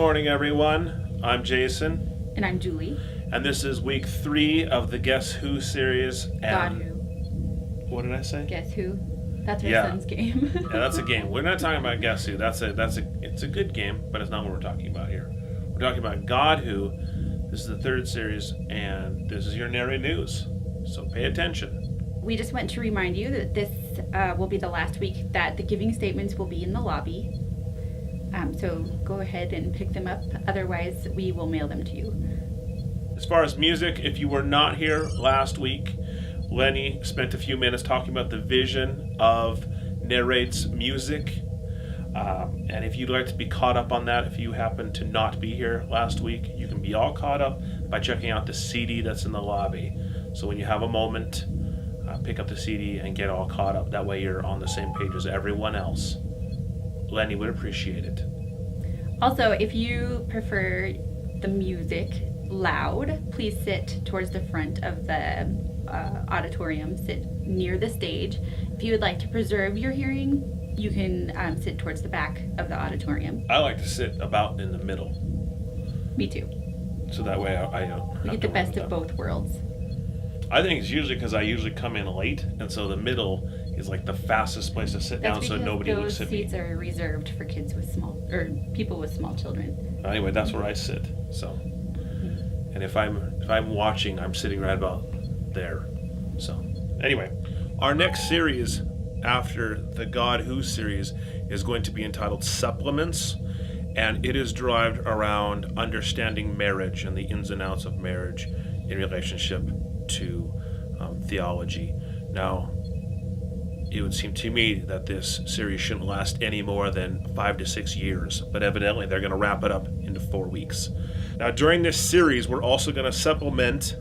morning, everyone. I'm Jason. And I'm Julie. And this is week 3 of the Guess Who series. And God Who. What did I say? Guess Who. That's our Yeah. son's game. Yeah, that's a game. We're not talking about Guess Who. It's a good game, but it's not what we're talking about here. We're talking about God Who. This is the 3rd series, and this is your Narrate News. So pay attention. We just want to remind you that this will be the last week that the giving statements will be in the lobby. So go ahead and pick them up. Otherwise, we will mail them to you. As far as music, if you were not here last week, Lenny spent a few minutes talking about the vision of Narrate's music. And if you'd like to be caught up on that, if you happen to not be here last week, you can be all caught up by checking out the CD that's in the lobby. So when you have a moment, pick up the CD and get all caught up. That way you're on the same page as everyone else. Lenny would appreciate it. Also, if you prefer the music loud, please sit towards the front of the auditorium. Sit near the stage. If you would like to preserve your hearing, you can sit towards the back of the auditorium. I like to sit about in the middle. Me too. So that way I don't. We get the best of both worlds. I think it's usually because I usually come in late, and so the middle is like the fastest place to sit down, so nobody looks at me. Those seats are reserved for kids with people with small children. Anyway, that's where I sit. So, and if I'm watching, I'm sitting right about there. So, anyway, our next series after the God Who series is going to be entitled Supplements, and it is derived around understanding marriage and the ins and outs of marriage in relationship to theology. Now, it would seem to me that this series shouldn't last any more than 5 to 6 years, but evidently they're going to wrap it up into 4 weeks. Now, during this series, we're also going to supplement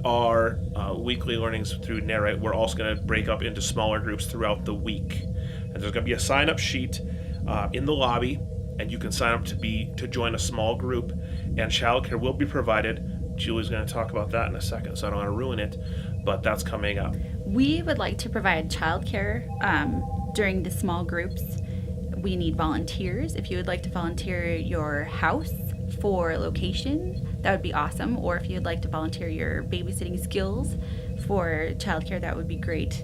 our weekly learnings through Narrate. We're also going to break up into smaller groups throughout the week. And there's going to be a sign-up sheet in the lobby, and you can sign up to join a small group, and childcare will be provided. Julie's going to talk about that in a second, so I don't want to ruin it, but that's coming up. We would like to provide childcare during the small groups. We need volunteers. If you would like to volunteer your house for location, that would be awesome. Or if you'd like to volunteer your babysitting skills for childcare, that would be great.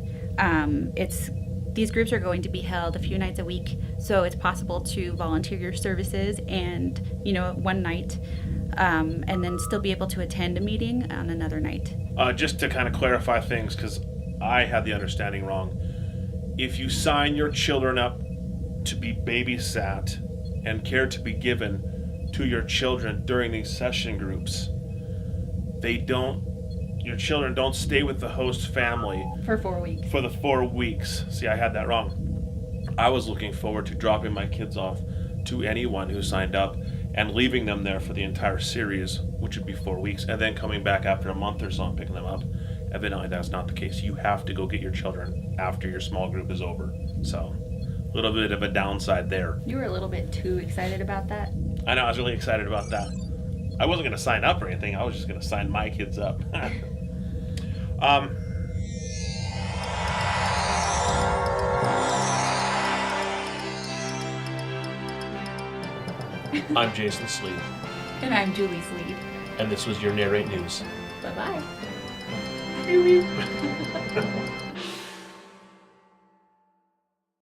These groups are going to be held a few nights a week, so it's possible to volunteer your services and, one night, and then still be able to attend a meeting on another night. Just to kind of clarify things, because I had the understanding wrong. If you sign your children up to be babysat and care to be given to your children during these session groups, your children don't stay with the host family for 4 weeks. For the 4 weeks. See, I had that wrong. I was looking forward to dropping my kids off to anyone who signed up and leaving them there for the entire series, which would be 4 weeks, and then coming back after a month or so and picking them up. Evidently, that's not the case. You have to go get your children after your small group is over. So, a little bit of a downside there. You were a little bit too excited about that. I know, I was really excited about that. I wasn't going to sign up or anything. I was just going to sign my kids up. I'm Jason Sleeve. And I'm Julie Sleeve. And this was your Narrate News. Bye-bye.